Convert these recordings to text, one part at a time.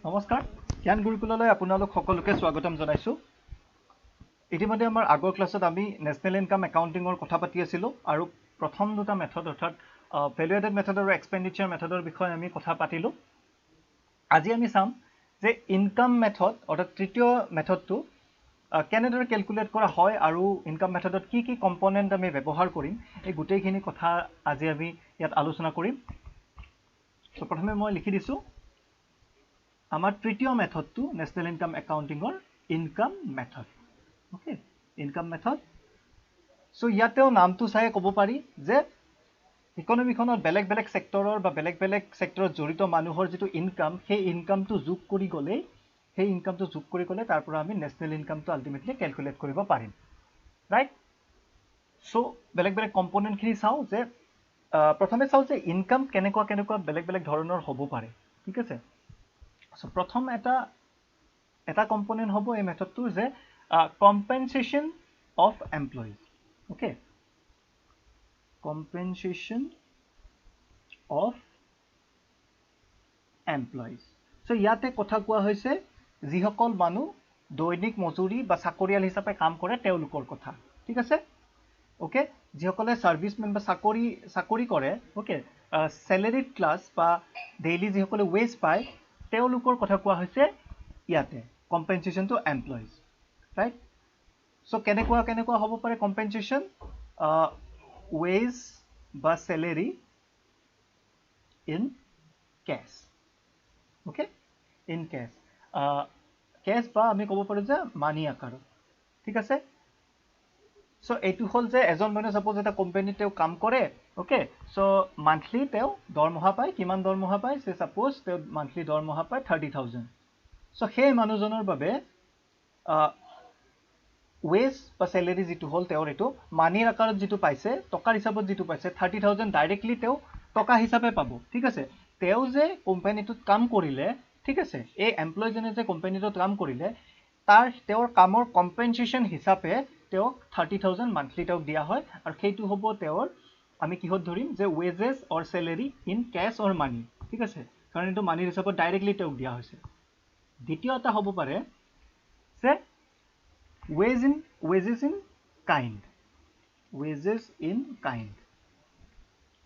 নমস্কাৰ জ্ঞান গুৰুকুললৈ আপোনালোক সকলোকে স্বাগতম জনাইছো ইতিমধ্যে আমাৰ আগৰ ক্লাছত আমি নেশনেল ইনকাম একাউন্টিংৰ কথা পাতি আছিলো আৰু প্ৰথম দুটা মেথড অৰ্থাৎ ভ্যালু এডেড মেথড আৰু এক্সপেন্ডিচাৰ মেথডৰ বিষয়ে আমি কথা পাতিলো আজি আমি চাম যে ইনকাম মেথড অৰ্থাৎ তৃতীয় মেথডটো কেনেদৰে ক্যালকুলেট কৰা হয় আৰু ইনকাম মেথডত কি কি কম্পোনেন্ট আমি ব্যৱহাৰ কৰিম এই গোটেইখিনি কথা আজি আমি ইয়াত আলোচনা কৰিম সো প্ৰথমে মই লিখি দিছো আমাৰ তৃতীয় মেথডটো নেশনেল ইনকাম একাউন্টিংৰ income method okay income method so ইয়াতেও নামটো চাই ক'ব পাৰি যে ইকোনমিখনৰ বেলেগ বেলেগ সেক্টৰৰ বা বেলেগ বেলেগ সেক্টৰত জড়িত মানুহৰ যেটো ইনকাম সেই ইনকামটো যোগ কৰি গলে তাৰ পৰা আমি নেশনেল ইনকামটো আলটিমেটলি ক্যালকুলেট কৰিব পাৰিম ৰাইট সো বেলেগ বেলেগ কম্পোনেন্ট খিনি চাও যে প্ৰথমে চাও যে ইনকাম কেনেকুৱা বেলেগ বেলেগ ধৰণৰ হ'ব পাৰে ঠিক আছে সো প্ৰথম এটা কম্পোনেন্ট হ'ব এই মেথডটো যে compensation of employees okay compensation of employees so ইয়াতে কথা কোৱা হৈছে যিসকল মানুহ দৈনিক মজুৰি বা চাকৰিয়াল হিচাপে কাম কৰে তেওঁলোকৰ কথা ঠিক আছে ওকে যিসকলে সাৰ্ভিসমেন বা চাকৰি কৰে ওকে স্যালাৰিড ক্লাস বা ডেইলি যিসকলে ওয়েজ পায় তেওঁলোকৰ কথা কোৱা হৈছে ইয়াতে compensation to employees right so কেনেকুৱা হ'ব পাৰে compensation wage বা salary in cash okay in cash cash বা আমি ক'ব পাৰো যে মানি আকাৰত ঠিক আছে so এইটো হল যে এজন মানুহ সাপোজ এটা কোম্পানীত তেও কাম কৰে ওকে so monthly তেও দৰমহা পায় কিমান দৰমহা পায় সে সাপোজ তেও monthly দৰমহা পায় 30000 so সেই মানুহজনৰ বাবে wage বা salary যেটো হল তেওৰ এটো মানিৰ আকাৰত যেটো পাইছে টকাৰ হিচাপত যেটো পাইছে 30000 ডাইৰেক্টলি তেও টকা হিচাপে পাব ঠিক আছে তেও যে কোম্পানীটোত কাম কৰিলে ঠিক আছে এই এমপ্লয় জনে যে কোম্পানীটোত কাম কৰিলে তেওৰ কামৰ কম্পেনসেশন হিচাপে তেও 30000 মান্থলি তেও দিয়া হয় আৰু সেইটো হ'ব তেওৰ আমি কিহত ধৰিম যে wages or salary in cash or money ঠিক আছে কাৰণ এটো মানিৰ হিচাপত ডাইৰেক্টলি তেও দিয়া হৈছে দ্বিতীয় এটা হ'ব পাৰে যে wages in kind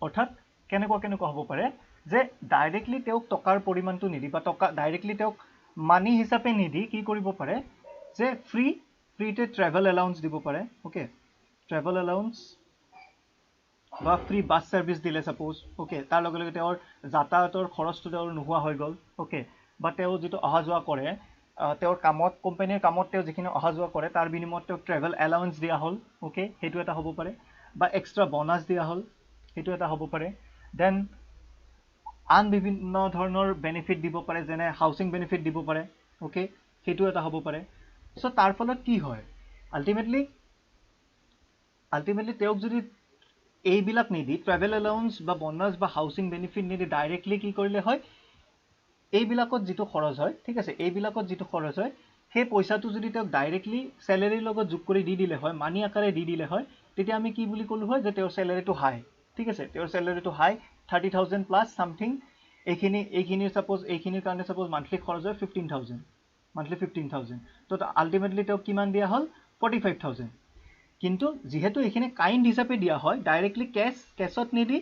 অৰ্থাৎ কেনেকুৱা হ'ব পাৰে যে ডাইৰেক্টলি তেও টকাৰ পৰিমাণটো নিদি বা টকা ডাইৰেক্টলি তেও মানি হিচাপে নিদি কি কৰিব পাৰে যে ফ্ৰী তে ট্ৰেভেল এলাউন্স দিব পাৰে ওকে ট্ৰেভেল এলাউন্স বা ফ্ৰী বাস সাৰ্ভিস দিলে সাপোজ ওকে তাৰ লগে লগে তেওঁৰ যাতায়াতৰ খৰচটো তেওঁৰ নোহোৱা হৈ গল ওকে বা তেওঁ যেটো অহা যোৱা কৰে তেওঁৰ কামত কোম্পানীৰ কামত তেওঁ যিখিনি অহা যোৱা কৰে তাৰ বিনিময়ত তেওঁ ট্ৰেভেল এলাউন্স দিয়া হল ওকে হেতু এটা হ'ব পাৰে বা এক্সট্ৰা বোনাস দিয়া হল হেতু এটা হ'ব পাৰে দেন আন বিভিন্ন ধৰণৰ বেনিফিট দিব পাৰে যেনে হাউচিং বেনিফিট দিব পাৰে ওকে হেতু এটা হ'ব পাৰে সো তাৰ ফলত কি হয় আলটিমেটলি তেওঁক যদি এইবিলাক নিদি ট্ৰেভেল এলাউন্স বা বোনাস বা হাউচিং বেনিফিট নিদি ডাইৰেক্টলি কি কৰিলে হয় এইবিলাকত যেটো খৰচ হয় ঠিক আছে এইবিলাকত যেটো খৰচ হয় সেই পইচাটো যদি তেওঁক ডাইৰেক্টলি স্যালাৰিৰ লগত যোগ কৰি দি দিলে হয় মানি আকাৰে দি দিলে হয় তেতিয়া আমি কি বুলি কলো হয় যে তেওঁৰ স্যালাৰিটো হাই ঠিক আছে তেওঁৰ স্যালাৰিটো হাই 30000 প্লাস সামথিং এইখিনি সাপোজ এইখিনিৰ কাৰণে সাপোজ মান্থলি খৰচ হয় 15000 তো আলটিমেটলি তেওঁ কিমান দিয়া হল 45000 কিন্তু যেহেতু এইখিনি কাইন্ড হিচাপে দিয়া হয় ডাইৰেক্টলি কেশত নিদি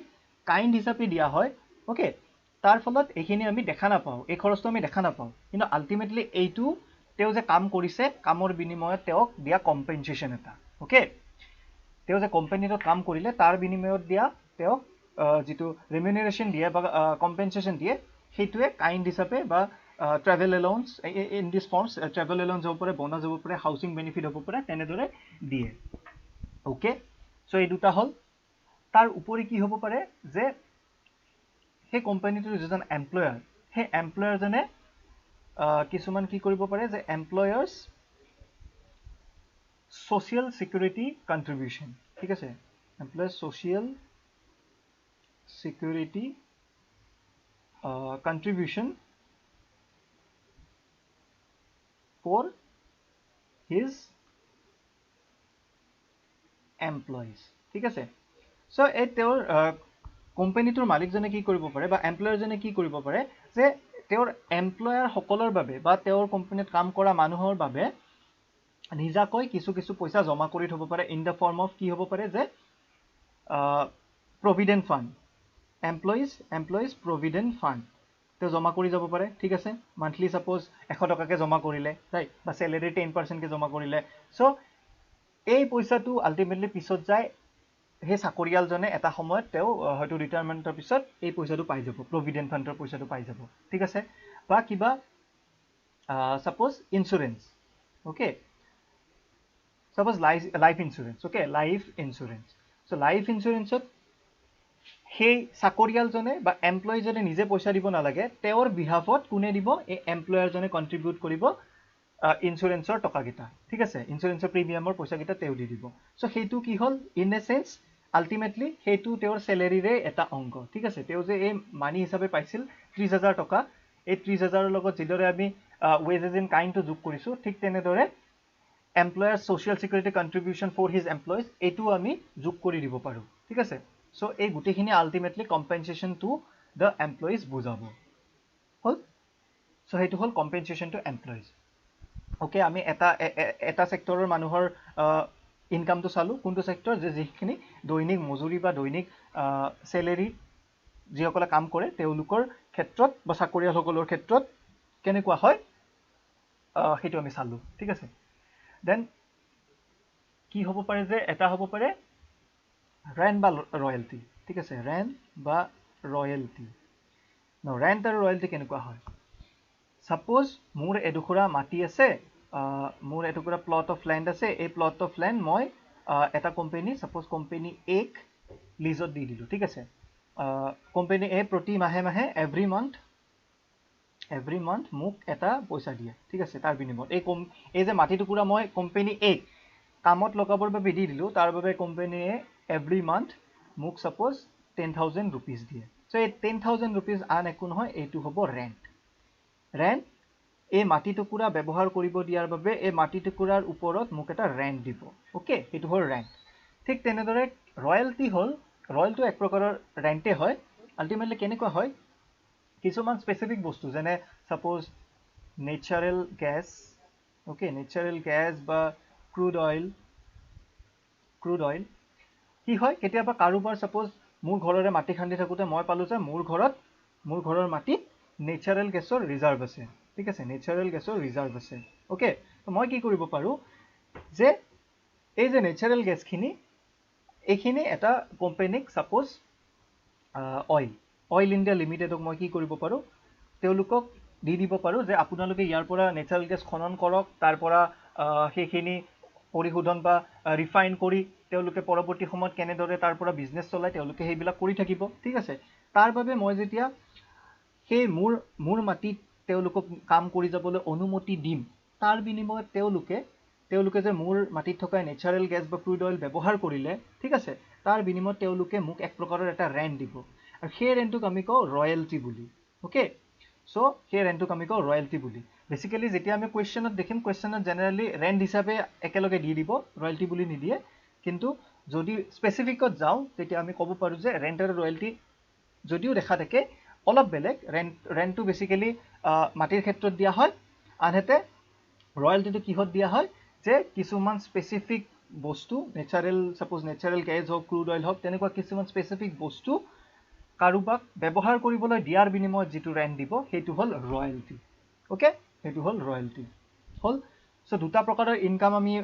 কাইন্ড হিচাপে দিয়া হয় ওকে তাৰ ফলত এইখিনি আমি দেখা নাপাও এই খৰচটো আমি দেখা নাপাও কিন্তু আলটিমেটলি এইটো তেও যে কাম কৰিছে কামৰ বিনিময়ত তেওক দিয়া কম্পেনসেশন এটা ওকে তেও যে কোম্পানীটো কাম কৰিলে তাৰ বিনিময়ত দিয়া তেওক যেটো ৰেমিনাৰেশন দিয়ে বা কম্পেনসেশন দিয়ে হেতুৱে কাইন্ড হিচাপে বা travel allowance in this forms travel allowance হ'ব পাৰে বোনাস হ'ব পাৰে হাউচিং বেনিফিট হ'ব পাৰে তেনেদৰে দিয়ে ওকে সো এই দুটা হল তাৰ উপৰি কি হ'ব পাৰে যে সেই কোম্পানীটোৰ যেজন এমপ্লয়াৰ সেই এমপ্লয়াৰ জনে কিছুমান কি কৰিব পাৰে যে এমপ্লয়াৰ্স সোশিয়াল সিকিউৰিটি কন্ট্ৰিবিউশন ঠিক আছে employer social security contribution for his employees ঠিক আছে সো এই তেওঁৰ কোম্পানীটোৰ মালিকজনে কি কৰিব পাৰে বা এমপ্লয়াৰ জনে কি কৰিব পাৰে যে তেওঁৰ এমপ্লয়াৰ সকলৰ বাবে বা তেওঁৰ কোম্পানীত কাম কৰা মানুহৰ বাবে নিজাকৈ কিছু কিছু পইচা জমা কৰি থব পাৰে ইন দ্য ফৰ্ম অফ কি হ'ব পাৰে যে provident fund employees provident fund তেওঁ জমা কৰি যাব পাৰে ঠিক আছে মান্থলি সাপোজ 100 টকাকে জমা কৰিলে ৰাইট বা স্যালাৰি 10% কে জমা কৰিলে সো এই পইচাটো আলটিমেটলি পিছত যায় হে চাকৰিয়ালজনে এটা সময়ত তেওঁ হয়তো ৰিটায়াৰমেন্টৰ পিছত এই পইচাটো পাই যাব প্ৰভিডেণ্ট ফাণ্ডৰ পইচাটো পাই যাব ঠিক আছে বা কিবা suppose insurance okay suppose life insurance okay life insurance so life ইনস্যুৰেন্সত সেই চাকৰিয়ালজনে বা এমপ্লয়িজনে নিজে পইচা দিব নালাগে তেওঁৰ বিহাফত কোনে দিব এই এমপ্লয়াৰজনে কন্ট্ৰিবিউট কৰিব ইনস্যুৰেন্সৰ টকাকিটা ঠিক আছে ইনস্যুৰেন্সৰ প্ৰিমিয়ামৰ পইচাকিটা তেওঁ দি দিব সো হেতু কি হল ইন এ সেন্স আলটিমেটলি হেতু তেওঁৰ স্যালাৰিৰে এটা অংগ ঠিক আছে তেওঁ যে এই মানি হিচাপে পাইছিল 30000 টকা এই 30000 ৰ লগত যিদৰে আমি ওয়েজেস ইন কাইন্ড যোগ কৰিছো ঠিক তেনেদৰে employer social security contribution for his employees এটো আমি যোগ কৰি দিব পাৰো ঠিক আছে সো এই গুটেখিনি ultimately compensation to the employees বুজাব হল সো হেতু হল কম্পেনসেশন টু এমপ্লয়িজ ওকে আমি এটা সেক্টৰৰ মানুহৰ ইনকামটো চালু কোনটো সেক্টৰ যে যিখিনি দৈনিক মজুৰি বা দৈনিক স্যালাৰি যিসকলে কাম কৰে তেওঁলোকৰ ক্ষেত্ৰত বা চাকৰিয়ালসকলৰ ক্ষেত্ৰত কেনেকুৱা হয় হেতু আমি চালু ঠিক আছে দেন কি হ'ব পাৰে যে এটা হ'ব পাৰে ৰেন্ট বা ৰয়েলটি ঠিক আছে ৰেন্ট বা ৰয়েলটি ন ৰেন্ট আৰু ৰয়েলটি কেনেকুৱা হয় সাপোজ মোৰ এডুখৰা মাটি আছে মোৰ এটুকুৰা প্লট অফ ল্যান্ড আছে এই প্লট অফ ল্যান্ড মই এটা কোম্পানী সাপোজ কোম্পানী এ লিজত দি দিলো ঠিক আছে কোম্পানী এ প্ৰতি মাহে মাহে এভৰি মান্থ মোক এটা পইচা দিয়ে ঠিক আছে তাৰ বিনিময়ত এই যে মাটি টুকুৰা মই কোম্পানী এ কামত লগাবৰ বাবে দি দিলো তাৰ বাবে কোম্পানী এ এভৰি মান্থ মোক সাপোজ 10000 rupees দিয়ে সো এই 10000 rupees আন একো নহয় এইটো হ'ব ৰেন্ট এই মাটি টুকুৰা ব্যৱহাৰ কৰিব দিয়াৰ বাবে এই মাটি টুকুৰাৰ ওপৰত মোক এটা ৰেন্ট দিব ওকে এটো হ'ল ৰেন্ট ঠিক তেনেদৰে ৰয়েলটি এক প্ৰকাৰৰ ৰেন্টে হয় আলটিমেটলি কেনেকুৱা হয় কিছুমান স্পেসিফিক বস্তু যেনে suppose natural gas okay natural gas বা ক্ৰুড অইল কি হয় কেতিয়াবা কাৰোবাৰ সাপোজ মোৰ ঘৰৰে মাটি খান্দি থাকোতে মই পালো যে মোৰ ঘৰৰ মাটিত নেচাৰেল গ্যাসৰ ৰিজাৰ্ভ আছে ঠিক আছে নেচাৰেল গ্যাসৰ ৰিজাৰ্ভ আছে ওকে তো মই কি কৰিব পাৰো যে এই যে নেচাৰেল গ্যাসখিনি এইখিনি এটা কোম্পানীক সাপোজ অইল ইণ্ডিয়া লিমিটেডক মই কি কৰিব পাৰো তেওঁলোকক দি দিব পাৰো যে আপোনালোকে ইয়াৰ পৰা নেচাৰেল গ্যাস খনন কৰক তাৰ পৰা সেইখিনি পৰিশোধন বা ৰিফাইন কৰি তেওঁলোকে পৰৱৰ্তী সময়ত কেনেদৰে তাৰ পৰা বিজনেস চলাই তেওঁলোকে সেইবিলাক কৰি থাকিব ঠিক আছে তাৰ বাবে মই যেতিয়া সেই মোৰ মাটিত তেওঁলোকক কাম কৰি যাবলৈ অনুমতি দিম তাৰ বিনিময়ত তেওঁলোকে যে মোৰ মাটিত থকা নেচাৰেল গ্যাস বা ক্ৰুড অইল ব্যৱহাৰ কৰিলে ঠিক আছে তাৰ বিনিময়ত তেওঁলোকে মোক এক প্ৰকাৰৰ এটা ৰেন্ট দিব আৰু সেই ৰেন্টক আমি কওঁ ৰয়েলটি বুলি ওকে সো সেই ৰেন্টক আমি কওঁ ৰয়েলটি বুলি বেসিক্যালি যেতিয়া আমি কোৱেশ্চনত দেখিম কোৱেশ্চনত জেনাৰেলি ৰেন্ট হিচাপে একেলগে দি দিব ৰয়েলটি বুলি নিদিয়ে কিন্তু যদি স্পেসিফিকত যাও তেতিয়া আমি ক'ব পাৰো যে ৰেন্ট আৰু ৰয়েলটি যদিও দেখা থাকে অলপ বেলেগ ৰেন্টটো বেসিক্যালি মাটিৰ ক্ষেত্ৰত দিয়া হয় আনহাতে ৰয়েলটিটো কিহত দিয়া হয় যে কিছুমান স্পেসিফিক বস্তু নেচাৰেল গ্যাস হওক ক্ৰুড অইল হওক তেনেকুৱা কিছুমান স্পেসিফিক বস্তু কাৰোবাক ব্যৱহাৰ কৰিবলৈ দিয়াৰ বিনিময়ত যেটো ৰেন্ট দিব হেতু হল ৰয়েলটি ওকে হেতু হল ৰয়েলটি হল সো দুটা প্ৰকাৰৰ ইনকাম আমি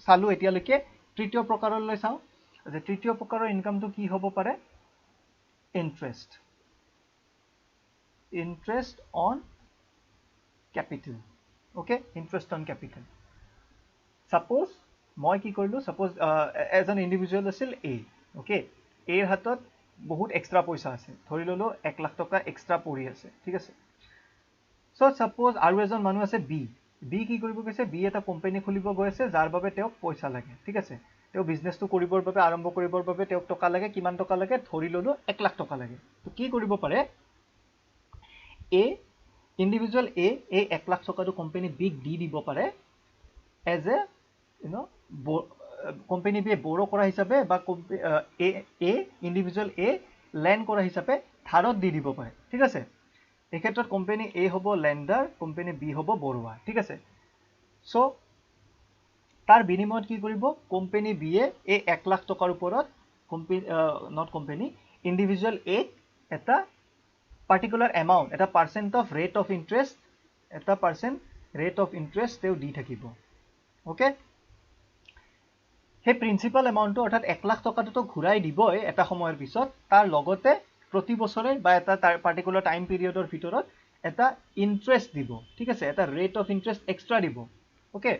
চালু এতিয়ালৈকে তৃতীয় প্ৰকাৰলৈ চাও যে তৃতীয় প্ৰকাৰৰ ইনকামটো কি হ'ব পাৰে interest on capital okay interest on capital suppose মই কি কৰিলো suppose as an individual আছিল a okay এৰ হাতত বহুত এক্সট্ৰা পইচা আছে ধৰি ললো 1 লাখ টকা এক্সট্ৰা পৰি আছে ঠিক আছে সো suppose আৰু এজন মানুহ আছে b কি কৰিব গৈছে b এটা কোম্পানী খুলিব গৈ আছে যাৰ বাবে তেওঁক পইচা লাগে ঠিক আছে তেওঁ বিজনেসটো কৰিবৰ বাবে আৰম্ভ কৰিবৰ বাবে তেওঁক টকা লাগে কিমান টকা লাগে ধৰি ললো 1 লাখ টকা লাগে তো কি কৰিব পাৰে individual A 1 লাখ টকাটো কোম্পানী B দি দিব পাৰে as a company B borrow কৰা হিচাপে বা individual A lend কৰা হিচাপে ধাৰত দি দিব পাৰে ঠিক আছে এই ক্ষেত্ৰত কোম্পানী এ হ'ব লেণ্ডাৰ, কোম্পানী বি হ'ব বৰুৱা, ঠিক আছে। চ' তাৰ বিনিময়ত কি কৰিব, কোম্পানী বিয়ে এই 1 লাখ টকাৰ ওপৰত ইণ্ডিভিজুৱেল এক এটা পাৰ্টিকুলাৰ এমাউণ্ট, এটা percent of rate of interest, এটা পাৰ্চেণ্ট ৰেট অফ ইণ্টাৰেষ্ট তেওঁ দি থাকিব। অ'কে, সেই প্ৰিন্সিপাল এমাউণ্টটো অৰ্থাৎ 1 লাখ টকাটোতো ঘূৰাই দিবই এটা সময়ৰ পিছত, তাৰ লগতে প্ৰতি বছৰে বা এটা তাৰ পাৰ্টিকুলাৰ টাইম পিৰিয়ডৰ ভিতৰত এটা ইণ্টাৰেষ্ট দিব, ঠিক আছে, এটা ৰেট অফ ইণ্টাৰেষ্ট এক্সট্ৰা দিব। অ'কে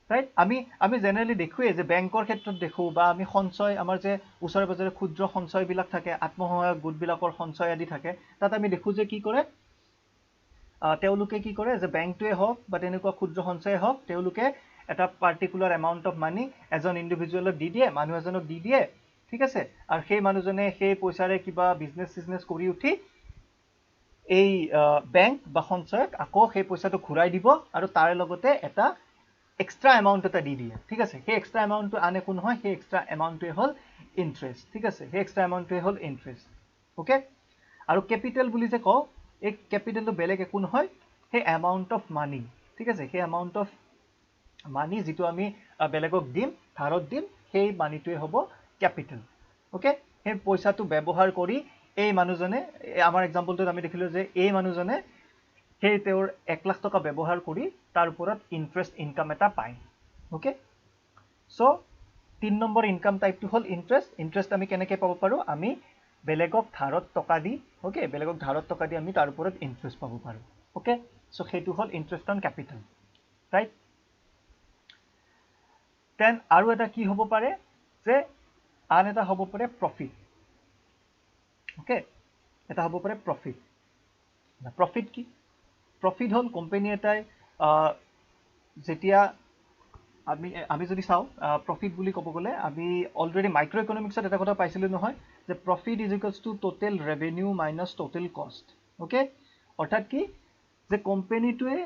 ৰাইট, আমি জেনেৰেলি দেখোৱেই যে বেংকৰ ক্ষেত্ৰত দেখোঁ বা আমি সঞ্চয়, আমাৰ যে ওচৰে পাজৰে ক্ষুদ্ৰ সঞ্চয়বিলাক থাকে, আত্মসহায়ক গোটবিলাকৰ সঞ্চয় আদি থাকে, তাত আমি দেখোঁ যে কি কৰে, তেওঁলোকে কি কৰে যে বেংকটোৱে হওক বা তেনেকুৱা ক্ষুদ্ৰ সঞ্চয়ে হওক, তেওঁলোকে এটা পাৰ্টিকুলাৰ এমাউণ্ট অফ মানি এজন ইণ্ডিভিজুৱেলক দি দিয়ে, মানুহ এজনক দি দিয়ে, ঠিক আছে, আৰু সেই মানুহজনে সেই পইচাৰে কিবা বিজনেছ কৰি উঠি এই বেংক বা সঞ্চয়ক আকৌ সেই পইচাটো ঘূৰাই দিব আৰু তাৰে লগতে এটা এক্সট্ৰা এমাউণ্ট এটা দি দিয়ে, ঠিক আছে। সেই এক্সট্ৰা এমাউণ্টটো আন একো নহয়, সেই এক্সট্ৰা এমাউণ্টটোৱে হ'ল ইণ্টাৰেষ্ট, ঠিক আছে, সেই এক্সট্ৰা এমাউণ্টটোৱে হ'ল ইণ্টাৰেষ্ট। অ'কে, আৰু কেপিটেল বুলি যে কওঁ, এই কেপিটেলটো বেলেগ একো নহয়, সেই এমাউণ্ট অফ মানি, ঠিক আছে, সেই এমাউণ্ট অফ মানি যিটো আমি বেলেগক দিম, ধাৰত দিম, সেই মানিটোৱে হ'ব কেপিটেল। অ'কে, সেই পইচাটো ব্যৱহাৰ কৰি এই মানুহজনে, আমাৰ এক্সাম্পলটোত আমি দেখিলোঁ যে এই মানুহজনে সেই তেওঁৰ 1 লাখ টকা ব্যৱহাৰ কৰি তাৰ ওপৰত ইণ্টাৰেষ্ট ইনকাম এটা পায়। অ'কে, চ' 3 নম্বৰ ইনকাম টাইপটো হ'ল ইণ্টাৰেষ্ট। ইণ্টাৰেষ্ট আমি কেনেকৈ পাব পাৰোঁ, আমি বেলেগক ধাৰত টকা দি, অ'কে, বেলেগক ধাৰত টকা দি আমি তাৰ ওপৰত ইণ্টাৰেষ্ট পাব পাৰোঁ। অ'কে, চ' সেইটো হ'ল interest on capital, right. Then আৰু এটা কি হ'ব পাৰে যে আন এটা হ'ব পাৰে প্ৰফিট। অ'কে, এটা হ'ব পাৰে প্ৰফিট। প্ৰফিট কি? প্ৰফিট হ'ল কোম্পানী এটাই যেতিয়া আমি যদি চাওঁ, প্ৰফিট বুলি ক'ব গ'লে আমি অলৰেডি মাইক্ৰ' ইকনমিক্সত এটা কথা পাইছিলোঁ নহয়, যে profit is equals to total revenue minus total কষ্ট। অ'কে, অৰ্থাৎ কি যে কোম্পানীটোৱে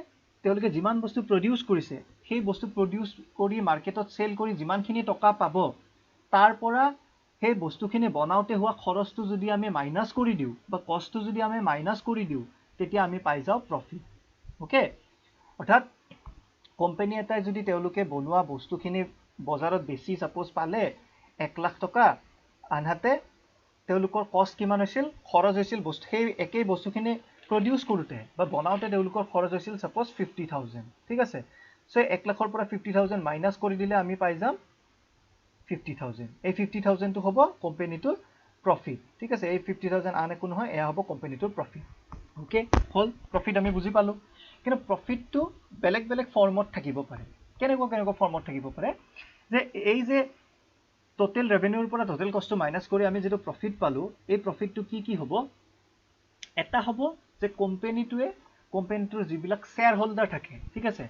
তেওঁলোকে যিমান বস্তু প্ৰডিউচ কৰিছে, সেই বস্তু প্ৰডিউচ কৰি মাৰ্কেটত চেল কৰি যিমানখিনি টকা পাব, তাৰ পৰা সেই বস্তুখিনি বনাওঁতে হোৱা খৰচটো যদি আমি মাইনাছ কৰি দিওঁ বা কষ্টটো যদি আমি মাইনাছ কৰি দিওঁ, তেতিয়া আমি পাই যাওঁ প্ৰফিট। অ'কে, অৰ্থাৎ কোম্পানী এটাই যদি তেওঁলোকে বনোৱা বস্তুখিনি বজাৰত বেছি ছাপ'জ পালে 1 লাখ টকা, আনহাতে তেওঁলোকৰ কষ্ট কিমান হৈছিল, খৰচ হৈছিল সেই একেই বস্তুখিনি প্ৰডিউচ কৰোঁতে বা বনাওঁতে তেওঁলোকৰ খৰচ হৈছিল ছাপ'জ 50,000, ঠিক আছে। চ' 1 লাখৰ পৰা 50,000 মাইনাছ কৰি দিলে আমি পাই যাম 50,000। এই 50,000টো হ'ব কোম্পানীটোৰ প্ৰফিট, ঠিক আছে। এই 50,000 আন একো নহয়, এয়া হ'ব কোম্পানীটোৰ প্ৰফিট। অ'কে, হ'ল প্ৰফিট আমি বুজি পালোঁ। কিন্তু প্ৰফিটটো বেলেগ বেলেগ ফৰ্মত থাকিব পাৰে। কেনেকুৱা ফৰ্মত থাকিব পাৰে, যে এই যে টোটেল ৰেভিনিউৰ পৰা টোটেল কষ্টটো মাইনাছ কৰি আমি যিটো প্ৰফিট পালোঁ, এই প্ৰফিটটো কি হ'ব, এটা হ'ব যে কোম্পানীটোৰ যিবিলাক শ্বেয়াৰ হোল্ডাৰ থাকে, ঠিক আছে,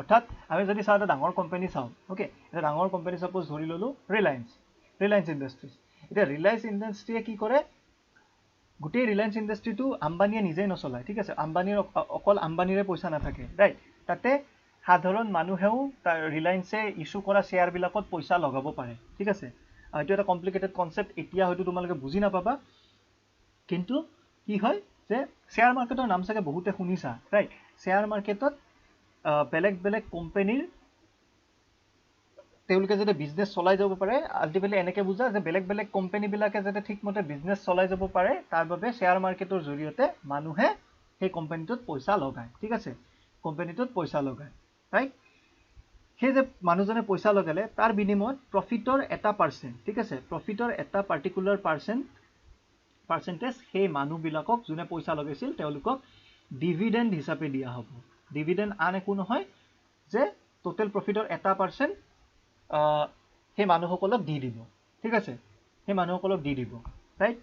অৰ্থাৎ আমি যদি চাওঁ, এটা ডাঙৰ কোম্পানী চাওঁ, অ'কে, এটা ডাঙৰ কোম্পানী ছাপ'জ ধৰি ল'লোঁ ৰিলায়েন্স ইণ্ডাষ্ট্ৰিজ। এতিয়া ৰিলায়েন্স ইণ্ডাষ্ট্ৰিয়ে কি কৰে, গোটেই ৰিলায়েন্স ইণ্ডাষ্ট্ৰিটো আম্বানীয়ে নিজেই নচলায়, ঠিক আছে, অকল আম্বানীৰে পইচা নাথাকে, ৰাইট। তাতে সাধাৰণ মানুহেও ৰিলায়েন্সে ইছ্যু কৰা শ্বেয়াৰবিলাকত পইচা লগাব পাৰে, ঠিক আছে। এইটো এটা কমপ্লিকেটেড কনচেপ্ট, এতিয়া হয়তো তোমালোকে বুজি নাপাবা, কিন্তু কি হয় যে শ্বেয়াৰ মাৰ্কেটৰ নাম চাগে বহুতে শুনিছা, ৰাইট। শ্বেয়াৰ মাৰ্কেটত বেলেগ বেলেগ কোম্পানীৰ তেওঁলোকে যাতে বিজনেছ চলাই যাব পাৰে, আল্টিমেটলি এনেকৈ বুজা যে বেলেগ বেলেগ কোম্পানীবিলাকে যাতে ঠিকমতে বিজনেছ চলাই যাব পাৰে, তাৰ বাবে শ্বেয়াৰ মাৰ্কেটৰ জৰিয়তে মানুহে সেই কোম্পানীটোত পইচা লগায়, ঠিক আছে, কোম্পানীটোত পইচা লগায়, ৰাইট। সেই যে মানুহজনে পইচা লগালে, তাৰ বিনিময়ত প্ৰফিটৰ এটা পাৰ্চেণ্ট, ঠিক আছে, প্ৰফিটৰ এটা পাৰ্টিকুলাৰ পাৰ্চেণ্টেজ সেই মানুহবিলাকক, যোনে পইচা লগাইছিল, তেওঁলোকক ডিভিডেণ্ড হিচাপে দিয়া হ'ব। ডিভিডেণ্ড আন একো নহয় যে টোটেল প্ৰফিটৰ এটা পাৰ্চেণ্ট সেই মানুহসকলক দি দিব, ঠিক আছে, সেই মানুহসকলক দি দিব, ৰাইট।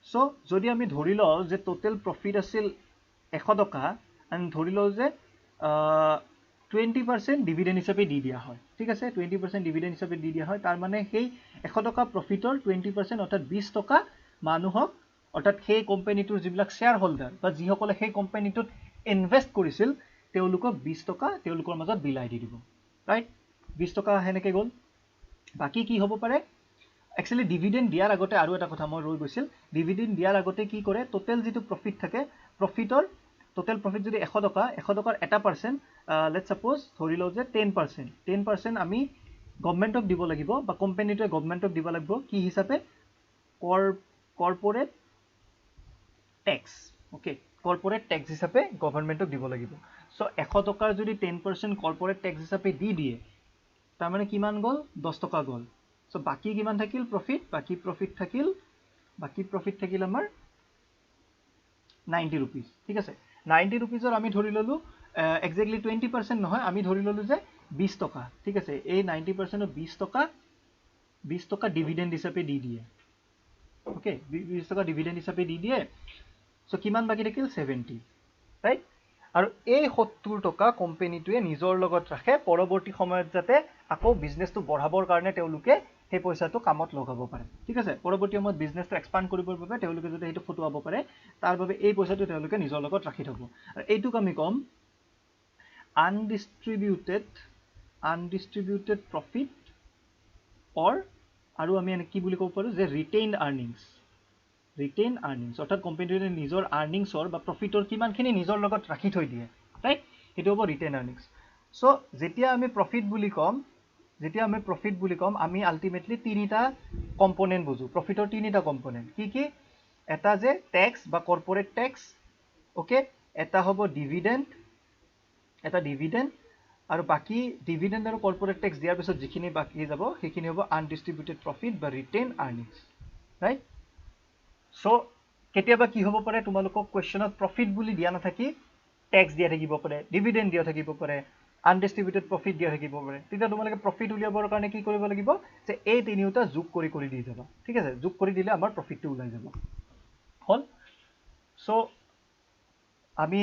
চ' যদি আমি ধৰি লওঁ যে টোটেল প্ৰফিট আছিল 100 টকা, আমি ধৰি লওঁ যে 20% ডিভিডেণ্ড হিচাপে দি দিয়া হয়, ঠিক আছে, 20% ডিভিডেণ্ড হিচাপে দি দিয়া হয়, তাৰ মানে সেই 100 টকা প্ৰফিটৰ 20% অৰ্থাৎ 20 টকা মানুহক, অৰ্থাৎ সেই কোম্পানীটোৰ যিবিলাক শ্বেয়াৰ হোল্ডাৰ বা যিসকলে সেই কোম্পানীটোত ইনভেষ্ট কৰিছিল, তেওঁলোকক 20 টকা তেওঁলোকৰ মাজত বিলাই দি দিব, ৰাইট। 20 টকা সেনেকৈ গ'ল। বাকী কি হ'ব পাৰে, একচুৱেলি ডিভিডেণ্ড দিয়াৰ আগতে আৰু এটা কথা মই ৰৈ গৈছিল, ডিভিডেণ্ড দিয়াৰ আগতে কি কৰে, টোটেল যিটো প্ৰফিট থাকে, প্ৰফিটৰ টোটেল প্ৰফিট যদি 100 টকা 100 টকাৰ 1% লেটস সাপোজ ধৰি লও যে 10% আমি গভৰ্নমেণ্টক দিব লাগিব বা কোম্পানীটোৱে গভৰ্নমেণ্টক দিব লাগিব কি হিচাপে corporate tax okay corporate tax হিচাপে গভৰ্নমেণ্টক দিব লাগিব সো 100 টকাৰ যদি 10% কৰ্পোৰেট ট্যাক্স হিচাপে দি দিয়ে তাৰ মানে কিমান গল 10 টকা গল সো বাকি কিমান থাকিল প্ৰফিট বাকি প্ৰফিট থাকিল আমাৰ 90 rupees ঠিক আছে 90 rupeesৰ আমি ধৰি ললো এক্স্যাক্টলি 20% নহয় আমি ধৰি ললো যে 20 টকা ঠিক আছে এই 90% অফ 20 টকা ডিভিডেন্ড হিচাপে দি দিয়ে ওকে 20 টকা ডিভিডেন্ড হিচাপে দি দিয়ে সো কিমান বাকি থাকিল 70 ৰাইট আৰু এই 70 টকা কোম্পানীটোৱে নিজৰ লগত ৰাখে পৰৱৰ্তী সময়ত যাতে আকৌ বিজনেছটো বঢ়াবৰ কাৰণে তেওঁলোকে সেই পইচাটো কামত লগাব পাৰে ঠিক আছে পৰৱৰ্তী সময়ত বিজনেছটো এক্সপান্ড কৰিবৰ বাবে তেওঁলোকে যদি এইটো ফটোৱাব পাৰে তাৰ বাবে এই পইচাটো তেওঁলোকে নিজৰ লগত ৰাখি থব আৰু এইটোক আমি কম আনডিস্ট্ৰিবিউটেড প্ৰফিট অৰ আৰু আমি কি বুলি ক'ব পাৰো যে ৰিটেইনড আৰ্নিংছ অৰ্থাৎ কোম্পানীটোৱে নিজৰ আৰ্নিংছৰ বা প্ৰফিটৰ কিমানখিনি নিজৰ লগত ৰাখি থৈ দিয়ে ৰাইট এটো হ'ব ৰিটেইন আৰ্নিংছ সো যেতিয়া আমি প্ৰফিট বুলি কম আমি আলটিমেটলি তিনিটা কম্পোনেন্ট বুজো প্ৰফিটৰ তিনিটা কম্পোনেন্ট কি এটা যে ট্যাক্স বা কৰ্পোৰেট ট্যাক্স ওকে এটা হ'ব ডিভিডেন্ড আৰু বাকি ডিভিডেন্ড আৰু কৰ্পোৰেট ট্যাক্স দিয়াৰ পিছত যিখিনি বাকি যাব সেইখিনি হ'ব আনডিস্ট্ৰিবিউটেড প্ৰফিট বা ৰিটেইন আৰ্নিংছ ৰাইট সো কেতিয়াবা কি হ'ব পাৰে তোমালোকক কোৱেশ্চনত প্ৰফিট বুলি দিয়া নাথাকি ট্যাক্স দিয়া থাকিব পাৰে ডিভিডেন্ড দিয়া থাকিব পাৰে আনডিস্ট্ৰিবিউটেড প্ৰফিট দিয়া থাকিব পাৰে তেতিয়া তোমালোকে প্ৰফিট উলিয়াবৰ কাৰণে কি কৰিব লাগিব যে এই তিনিটা যোগ কৰি দি যাবা ঠিক আছে যোগ কৰি দিলে আমাৰ প্ৰফিটটো ওলাই যাব হল সো আমি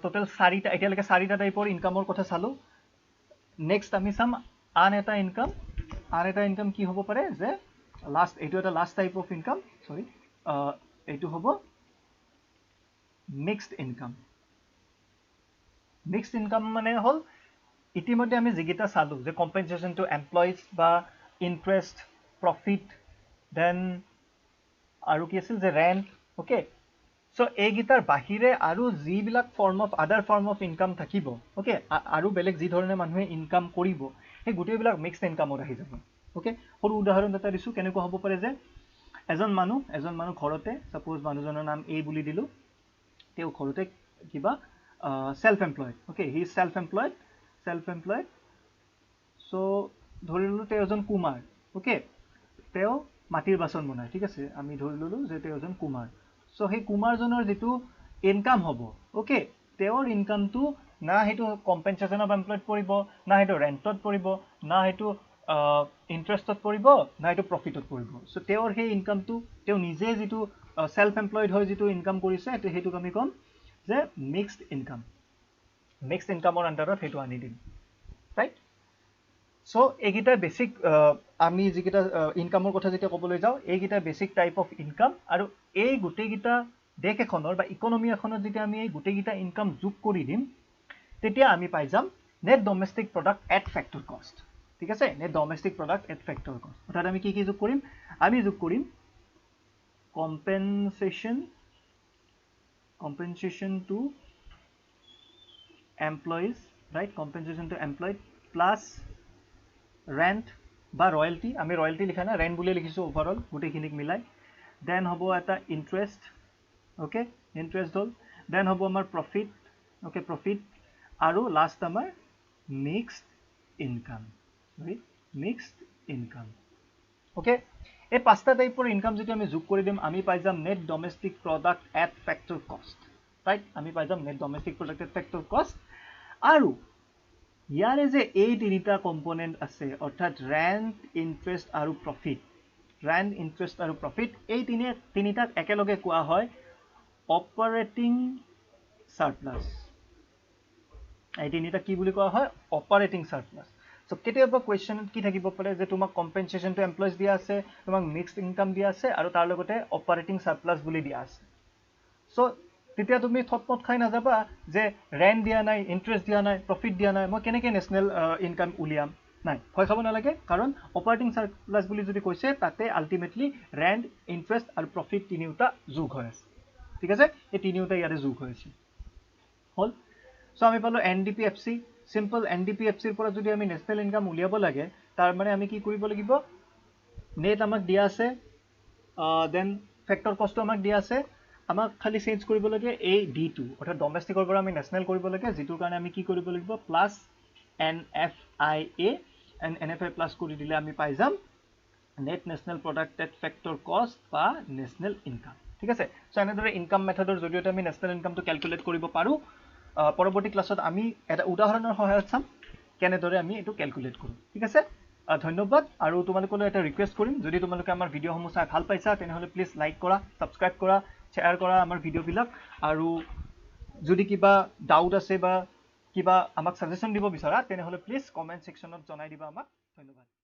টোটাল 4টা এতিয়ালৈকে 4টা টাইপৰ ইনকামৰ কথা চালো নেক্সট আমি চাম আন এটা ইনকাম কি হ'ব পাৰে যে এইটো এটা লাষ্ট টাইপ অফ ইনকাম সৰি এইটো হ'ব মিক্সড ইনকাম মানে হল ইতিমধ্যে আমি যেগিটা চালো যে কম্পেনসেশন টু এমপ্লয়িজ বা ইন্টাৰেষ্ট প্ৰফিট দেন আৰু কি আছিল যে ৰেন্ট ওকে সো এইগিটাৰ বাহিৰে আৰু যিবিলাক আদাৰ ফৰ্ম অফ ইনকাম থাকিব ওকে আৰু বেলেগ যি ধৰণে মানুহে ইনকাম কৰিব এই গোটেইবিলাক মিক্সড ইনকামত আহি যাব ওকে সৰু উদাহৰণ এটা দিছো কেনেকুৱা হ'ব পাৰে যে এজন মানুহ ঘৰতে সাপোজ মানুহজনৰ নাম এ বুলি দিলো তেওঁ ঘৰতে কিবা self employed okay he is self employed so ধৰি ললো তেওঁ এজন কুমাৰ ওকে তেওঁ মাটিৰ বাচন বনায় ঠিক আছে আমি ধৰি ললো যে তেওঁ এজন কুমাৰ সো সেই কুমাৰজনৰ যেটো ইনকাম হ'ব ওকে তেওঁৰ ইনকামটো না হেতু কম্পেনসেশন অফ এমপ্লয়েড পৰিব না হেতু ৰেন্টত পৰিব না হেতু ইন্টাৰেষ্টত পৰিব না হেতু প্ৰফিটত পৰিব সো তেওঁৰ সেই ইনকামটো তেওঁ নিজে যেটো সেলফ এমপ্লয়েড হয় যেটো ইনকাম কৰিছে হেতুক আমি কম যে মিক্সড ইনকামৰ আন্ডাৰত হেতু আনি দিম ৰাইট সো এইগিটা বেসিক আমি যেগিটা ইনকামৰ কথা যেতিয়া ক'বলৈ যাও এইগিটা বেসিক টাইপ অফ ইনকাম আৰু এই গুটেগিটা দেশ এখনৰ বা ইকোনমি এখনৰ যেতিয়া আমি এই গুটেগিটা ইনকাম যোগ কৰি দিম তেতিয়া আমি পাই যাম net domestic product at factor কষ্ট ঠিক আছে net domestic product at factor কষ্ট অৰ্থাৎ আমি কি যোগ কৰিম আমি যোগ কৰিম compensation to employees right compensation to employed plus rent বা royalty আমি royalty লিখা না rent বুলি লিখিছো ওভাৰঅল গুটেখিনিক মিলাই দেন হ'ব এটা ইন্টাৰেষ্ট ওকে ইন্টাৰেষ্ট হল দেন হ'ব আমাৰ প্ৰফিট ওকে প্ৰফিট আৰু লাষ্ট আমাৰ মিক্সড ইনকাম ওকে এই পাঁচটা টাইপৰ ইনকাম যদি আমি যোগ কৰি দিম আমি পাই যাম net domestic product at factor কষ্ট ৰাইট আমি পাই যাম net domestic product at factor কষ্ট আৰু ইয়াৰে যে এই তিনিটা কম্পোনেন্ট আছে অৰ্থাৎ ৰেন্ট ইন্টাৰেষ্ট আৰু প্ৰফিট এই তিনিটাক একেলগে কোৱা হয় অপাৰেটিং সাৰপ্লাস এই তিনিটা কি বুলি কোৱা হয় অপাৰেটিং সাৰপ্লাস সো কেতিয়াবা কোৱেশ্চনত কি থাকিব পাৰে যে তোমাক কম্পেনসেশন টু এমপ্লয়িজ দিয়া আছে তোমাক মিক্সড ইনকাম দিয়া আছে আৰু তাৰ লগতে অপাৰেটিং সাৰপ্লাস বুলি দিয়া আছে সো তেতিয়া তুমি থপমত খাই নাযাবা যে ৰেন্ট দিয়া নাই ইন্টাৰেষ্ট দিয়া নাই প্ৰফিট দিয়া নাই মই কেনেকৈ নেশনাল ইনকাম উলিয়াম নাই ভয় খাব নালাগে কাৰণ অপাৰেটিং সাৰপ্লাস বুলি যদি কৈছে তাতে আলটিমেটলি ৰেন্ট ইন্টাৰেষ্ট আৰু প্ৰফিট তিনিটা যোগ হৈ আছে ঠিক আছে এই তিনিওটা ইয়াতে যোগ হৈ আছে হল সো আমি পালো এনডিপিএফসি সিম্পল এনডিপিএফসিৰ পৰা যদি আমি নেশনাল ইনকাম উলিয়াব লাগে তাৰ মানে আমি কি কৰিব লাগিব নেট আমাক দিয়া আছে দেন ফ্যাক্টৰ কষ্ট আমাক দিয়া আছে আমাক খালি চেঞ্জ কৰিব লাগে এই ডি2 অৰ্থাৎ ডমেষ্টিকৰ পৰা আমি নেশনাল কৰিব লাগে যেটোৰ কাৰণে আমি কি কৰিব লাগিব প্লাস এনএফআইএ এন্ড এনএফআই প্লাস কৰি দিলে আমি পাই যাম নেট ন্যাশনাল প্ৰডাক্টেড ফ্যাক্টৰ কষ্ট বা ন্যাশনাল ইনকাম ঠিক আছে সো এনেদৰে ইনকাম মেথডৰ জৰিয়তে আমি ন্যাশনাল ইনকামটো ক্যালকুলেট কৰিব পাৰো পৰৱৰ্তী ক্লাছত আমি এটা উদাহৰণৰ সহায়ত চাম কেনেদৰে আমি এটো ক্যালকুলেট কৰো ঠিক আছে ধন্যবাদ আৰু তোমালোকলৈ এটা ৰিকুৱেষ্ট কৰিম যদি তোমালোকে আমাৰ ভিডিঅ'সমূহ চাই ভাল পাইছা তেনেহলে প্লিজ লাইক কৰা সাবস্ক্ৰাইব কৰা শ্বেয়াৰ কৰা আমাৰ ভিডিঅ'বিলাক আৰু যদি কিবা ডাউট আছে বা কিবা আমাক সাজেশন দিব বিচাৰা তেনেহলে প্লিজ কমেন্ট সেকশনত জনাই দিবা আমাক ধন্যবাদ